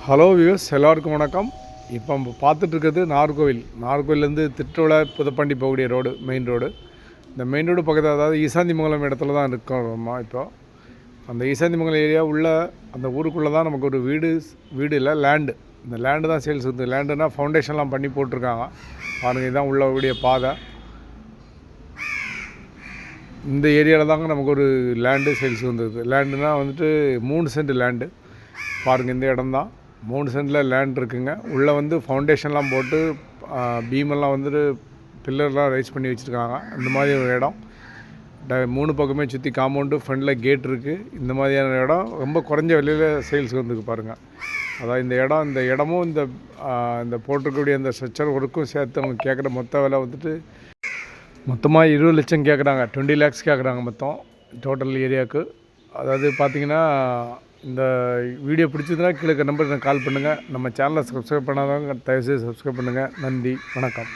Hello views, எல்லாருக்கும் வணக்கம். இப்போ நம்ம பார்த்துட்ருக்கிறது நாகர்கோவிலேருந்து திருட்டுவளை புதப்பண்டி போகக்கூடிய ரோடு, மெயின் ரோடு. இந்த மெயின் ரோடு பக்கத்தில், அதாவது ஈசாந்திமங்கலம் இடத்துல தான் இருக்கோம். இப்போ அந்த ஈசாந்திமங்கலம் ஏரியா உள்ள அந்த ஊருக்குள்ளே தான் நமக்கு ஒரு வீடு இல்லை, லேண்டு. இந்த லேண்டு தான் சேல்ஸ் வந்து. லேண்டுனால் ஃபவுண்டேஷன்லாம் பண்ணி போட்டிருக்காங்க பாருங்கள். இதுதான் உள்ளக்கூடிய பாதை. இந்த ஏரியாவில் தாங்க நமக்கு ஒரு லேண்டு சேல்ஸ் வந்தது. லேண்டுனால் வந்துட்டு 3 சென்ட் லேண்டு பாருங்கள். இந்த இடம் தான் 3 சென்டில் லேண்ட் இருக்குங்க. உள்ளே வந்து ஃபவுண்டேஷன்லாம் போட்டு பீமெல்லாம் வந்துட்டு பில்லர்லாம் ரைஸ் பண்ணி வச்சுருக்காங்க. இந்த மாதிரி ஒரு இடம் 3 பக்கமே சுற்றி காம்பவுண்டு, ஃப்ரண்டில் கேட் இருக்குது. இந்த மாதிரியான இடம் ரொம்ப குறைஞ்ச விலையில் சேல்ஸ் வந்துருக்கு பாருங்கள். அதான் இந்த இடமும் இந்த போட்டிருக்கக்கூடிய அந்த ஸ்ட்ரக்சர் ஒர்க்கும் சேர்த்து அவங்க கேட்குற மொத்த விலை வந்துட்டு மொத்தமாக 20 லட்சம் கேட்குறாங்க. 20 lakhs கேட்குறாங்க மொத்தம் டோட்டல் ஏரியாவுக்கு. அதாவது பார்த்திங்கன்னா, இந்த வீடியோ பிடிச்சதுன்னா கீழே நம்பருக்கு கால் பண்ணுங்கள். நம்ம சேனலை சப்ஸ்கிரைப் பண்ணாதவங்க தயவுசெய்து சப்ஸ்கிரைப் பண்ணுங்கள். நன்றி, வணக்கம்.